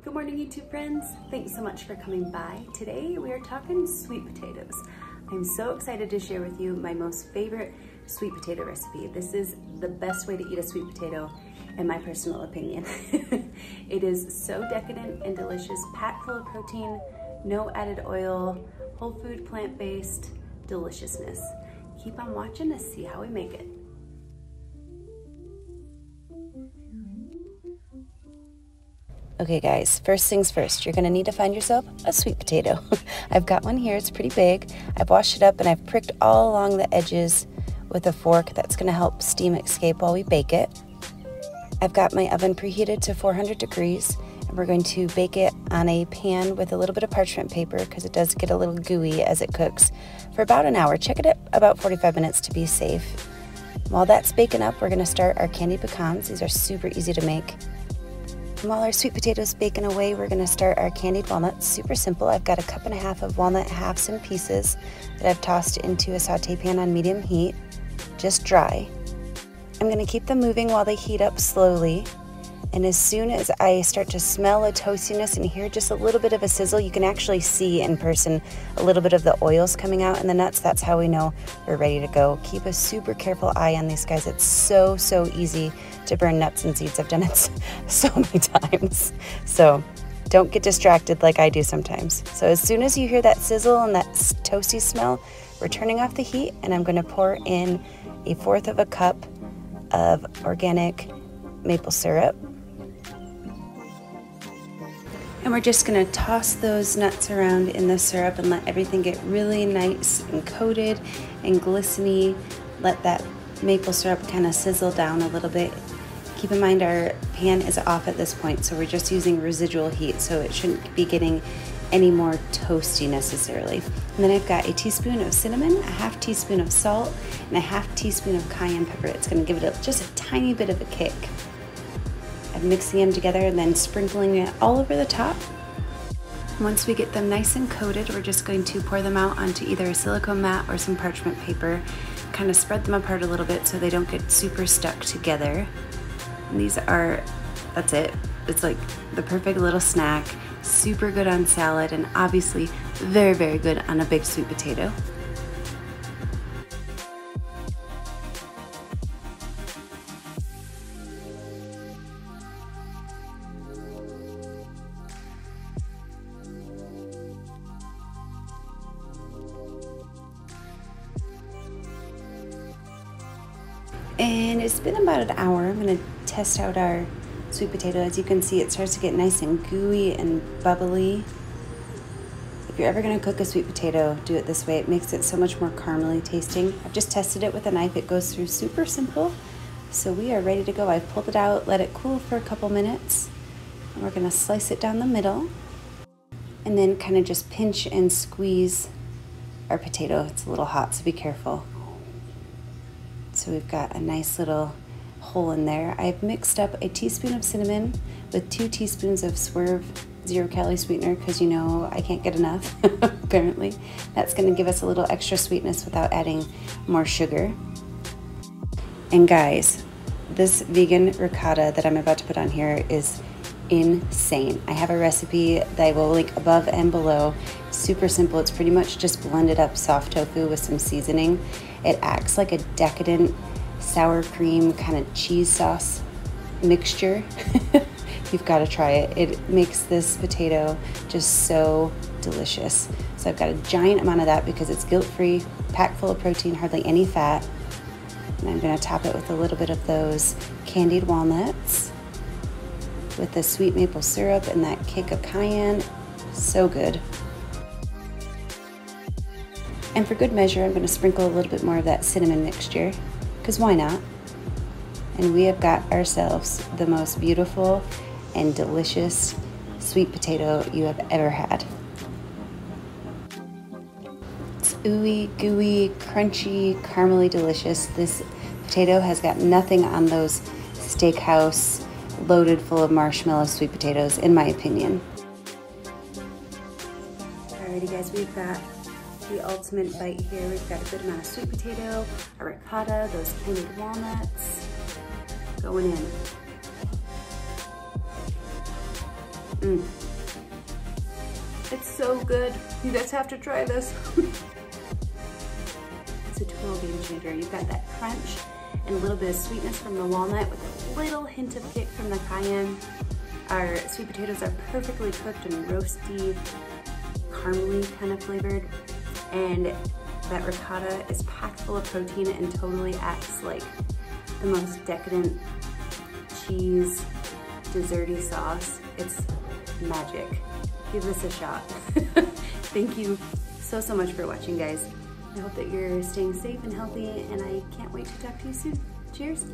Good morning, YouTube friends. Thanks so much for coming by. Today we are talking sweet potatoes. I'm so excited to share with you my most favorite sweet potato recipe. This is the best way to eat a sweet potato, in my personal opinion. It is so decadent and delicious, packed full of protein, no added oil, whole food, plant-based deliciousness. Keep on watching to see how we make it. Okay guys, first things first, you're gonna need to find yourself a sweet potato. I've got one here, it's pretty big. I've washed it up and I've pricked all along the edges with a fork. That's gonna help steam escape while we bake it. I've got my oven preheated to 400 degrees and we're going to bake it on a pan with a little bit of parchment paper because it does get a little gooey as it cooks for about an hour. Check it at about 45 minutes to be safe. While that's baking up, we're gonna start our candied pecans. These are super easy to make. And while our sweet potatoes baking away, we're gonna start our candied walnuts. Super simple. I've got 1.5 cups of walnut halves and pieces that I've tossed into a saute pan on medium heat, just dry. I'm gonna keep them moving while they heat up slowly. And as soon as I start to smell a toastiness and hear just a little bit of a sizzle, you can actually see in person a little bit of the oils coming out in the nuts. That's how we know we're ready to go. Keep a super careful eye on these guys. It's so easy to burn nuts and seeds. I've done it so many times. So don't get distracted like I do sometimes. So as soon as you hear that sizzle and that toasty smell, we're turning off the heat and I'm gonna pour in 1/4 cup of organic maple syrup. And we're just gonna toss those nuts around in the syrup and let everything get really nice and coated and glistening. Let that maple syrup kind of sizzle down a little bit. Keep in mind our pan is off at this point, so we're just using residual heat, so it shouldn't be getting any more toasty necessarily. And then I've got 1 teaspoon of cinnamon, 1/2 teaspoon of salt, and 1/2 teaspoon of cayenne pepper. It's gonna give it just a tiny bit of a kick. I'm mixing them together and then sprinkling it all over the top. Once we get them nice and coated, we're just going to pour them out onto either a silicone mat or some parchment paper. Kind of spread them apart a little bit so they don't get super stuck together. And these are, that's it. It's like the perfect little snack, super good on salad, and obviously very good on a big sweet potato. And it's been about an hour. I'm gonna test out our sweet potato. As you can see, it starts to get nice and gooey and bubbly. If you're ever gonna cook a sweet potato, do it this way. It makes it so much more caramely tasting. I've just tested it with a knife. It goes through super simple. So we are ready to go. I've pulled it out, let it cool for a couple minutes. And we're gonna slice it down the middle. And then kind of just pinch and squeeze our potato. It's a little hot, so be careful. So we've got a nice little hole in there. I've mixed up 1 teaspoon of cinnamon with 2 teaspoons of swerve 0-calorie sweetener because you know I can't get enough, apparently. That's gonna give us a little extra sweetness without adding more sugar. And guys, this vegan ricotta that I'm about to put on here is insane. I have a recipe that I will link above and below. Super simple. It's pretty much just blended up soft tofu with some seasoning. It acts like a decadent sour cream kind of cheese sauce mixture. You've got to try it. It makes this potato just so delicious. So I've got a giant amount of that because it's guilt-free, packed full of protein, hardly any fat. And I'm going to top it with a little bit of those candied walnuts with the sweet maple syrup and that kick of cayenne. So good. And for good measure, I'm going to sprinkle a little bit more of that cinnamon mixture, because why not? And we have got ourselves the most beautiful and delicious sweet potato you have ever had. It's ooey, gooey, crunchy, caramely delicious. This potato has got nothing on those steakhouse loaded full of marshmallow sweet potatoes, in my opinion. Alrighty guys, we've got the ultimate bite here. We've got a good amount of sweet potato, a ricotta, those candied walnuts going in. It's so good. You guys have to try this. It's a total game changer. You've got that crunch and a little bit of sweetness from the walnut with a little hint of kick from the cayenne. Our sweet potatoes are perfectly cooked and roasty, caramely kind of flavored. And that ricotta is packed full of protein and totally acts like the most decadent cheese desserty sauce. It's magic. Give this a shot. Thank you so much for watching, guys. I hope that you're staying safe and healthy, and I can't wait to talk to you soon. Cheers.